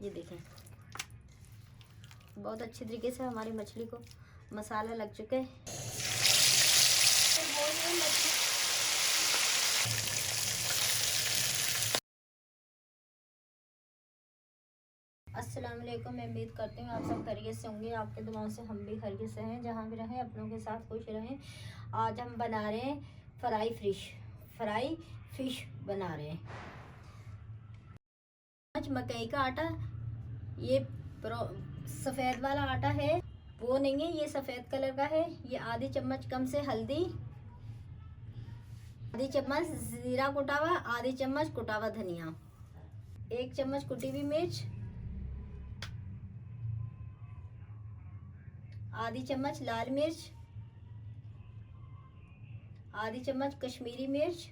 ये देखें, बहुत अच्छी तरीके से हमारी मछली को मसाला लग चुके हैं। अस्सलाम वालेकुम। मैं उम्मीद करती हूँ आप सब खैरियत से होंगे। आपके दुआओं से हम भी खैरियत से हैं। जहाँ भी रहें अपनों के साथ खुश रहें। आज हम बना रहे हैं फ्राई फिश बना रहे हैं। आज मकई का आटा, ये सफ़ेद वाला आटा है, वो नहीं है, ये सफ़ेद कलर का है। ये आधी चम्मच कम से हल्दी, आधी चम्मच जीरा कुटा हुआ, आधी चम्मच कुटा हुआ धनिया, 1 चम्मच कुटी हुई मिर्च, आधी चम्मच लाल मिर्च, आधी चम्मच कश्मीरी मिर्च,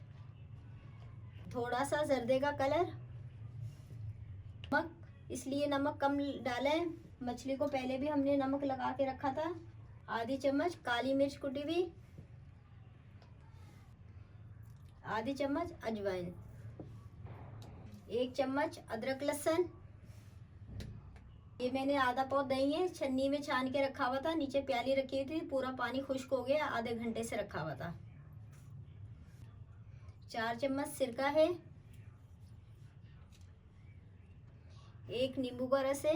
थोड़ा सा जर्दे का कलर, नमक, इसलिए नमक कम डालें, मछली को पहले भी हमने नमक लगा के रखा था। आधी चम्मच काली मिर्च कुटी हुई, आधी चम्मच अजवाइन, 1 चम्मच अदरक लहसुन। ये मैंने आधा पाव दही है, छन्नी में छान के रखा हुआ था, नीचे प्याली रखी हुई थी, पूरा पानी खुश्क हो गया, आधे घंटे से रखा हुआ था। 4 चम्मच सिरका है, 1 नींबू का रस है,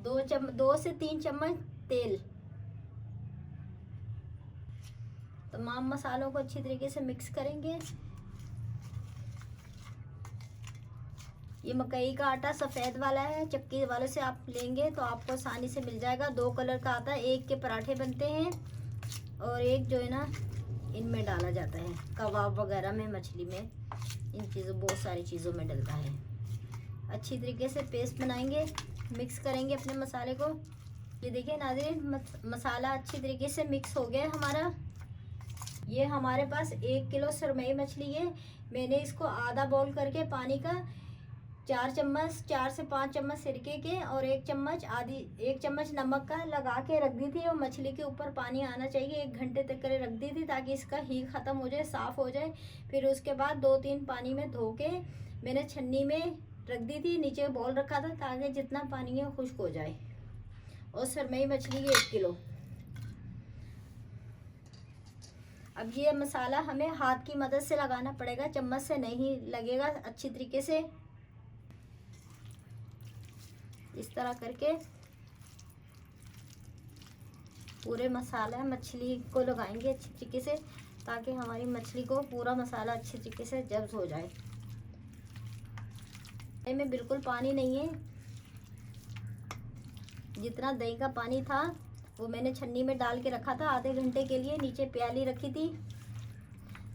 2 से 3 चम्मच तेल। तमाम मसालों को अच्छी तरीके से मिक्स करेंगे। ये मकई का आटा सफ़ेद वाला है, चक्की वाले से आप लेंगे तो आपको आसानी से मिल जाएगा। 2 कलर का आता है, एक के पराठे बनते हैं और एक जो है ना इनमें डाला जाता है, कबाब वगैरह में, मछली में, इन चीज़ों बहुत सारी चीज़ों में डलता है। अच्छी तरीके से पेस्ट बनाएंगे, मिक्स करेंगे अपने मसाले को। ये देखिए नाज़रीन, मसाला अच्छी तरीके से मिक्स हो गया हमारा। ये हमारे पास 1 किलो सुरमई मछली है। मैंने इसको आधा बॉईल करके पानी का 4 से 5 चम्मच सिरके के और 1 चम्मच नमक का लगा के रख दी थी। और मछली के ऊपर पानी आना चाहिए, 1 घंटे तक करे रख दी थी ताकि इसका हींग ख़त्म हो जाए, साफ़ हो जाए। फिर उसके बाद 2-3 पानी में धो के मैंने छन्नी में रख दी थी, नीचे बॉल रखा था ताकि जितना पानी है खुश्क हो जाए। और सुरमई मछली 1 किलो। अब ये मसाला हमें हाथ की मदद से लगाना पड़ेगा, चम्मच से नहीं लगेगा। अच्छी तरीके से इस तरह करके पूरे मसाला मछली को लगाएंगे अच्छी तरीके से, ताकि हमारी मछली को पूरा मसाला अच्छी तरीके से जब्त हो जाए। में बिल्कुल पानी नहीं है, जितना दही का पानी था वो मैंने छन्नी में डाल के रखा था आधे घंटे के लिए, नीचे प्याली रखी थी,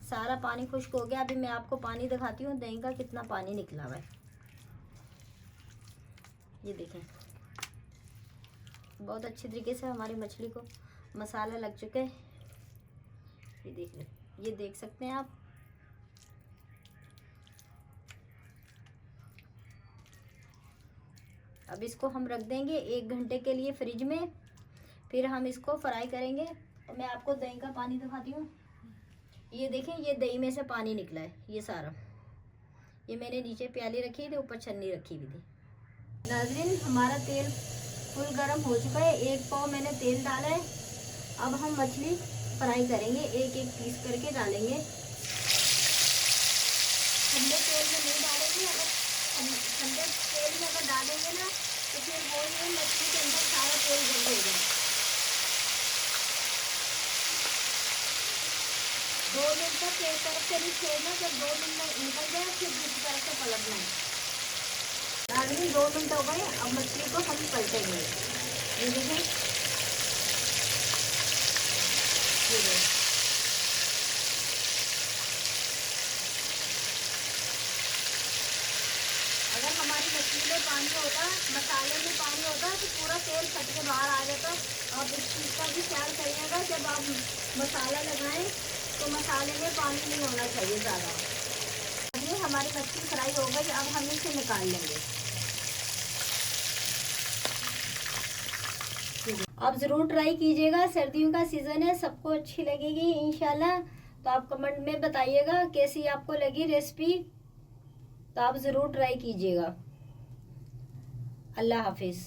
सारा पानी खुश्क हो गया। अभी मैं आपको पानी दिखाती हूँ दही का कितना पानी निकला हुआ है। ये देखें, बहुत अच्छी तरीके से हमारी मछली को मसाला लग चुके हैं। ये देख लें, ये देख सकते हैं आप। अब इसको हम रख देंगे 1 घंटे के लिए फ्रिज में, फिर हम इसको फ्राई करेंगे। और मैं आपको दही का पानी दिखाती हूँ। ये देखें, ये दही में से पानी निकला है, ये सारा। ये मैंने नीचे प्याली रखी थी, ऊपर छन्नी रखी हुई थी। नाज़रीन, हमारा तेल फुल गर्म हो चुका है, 1 पाव मैंने तेल डाला है। अब हम मछली फ्राई करेंगे, एक एक पीस करके डालेंगे। ठंडे तेल में नहीं डालेंगे, अगर ठंडे तेल में अगर डालेंगे ना तो फिर वो ये मछली के अंदर सारा तेल गर्म हो जाए। 2 मिनट तक एक तरफ से नहीं छोड़ना, जब 2 मिनट निकल जाए फिर दूसरी तरफ से पलटना है। नाज़रीन, 2 मिनट हो गए, अब मछली को हम पलटेंगे। ये देखें, अगर हमारी मछली में पानी होता, मसाले में पानी होता तो पूरा तेल फट के बाहर आ जाता। आप इस चीज़ का भी ख्याल करिएगा, जब आप मसाला लगाएं तो मसाले में पानी नहीं होना चाहिए ज़्यादा। ये हमारी मछली फ्राई हो गई, अब हम इसे निकाल लेंगे। आप ज़रूर ट्राई कीजिएगा, सर्दियों का सीज़न है, सबको अच्छी लगेगी इंशाल्लाह। तो आप कमेंट में बताइएगा कैसी आपको लगी रेसिपी। तो आप ज़रूर ट्राई कीजिएगा। अल्लाह हाफिज़।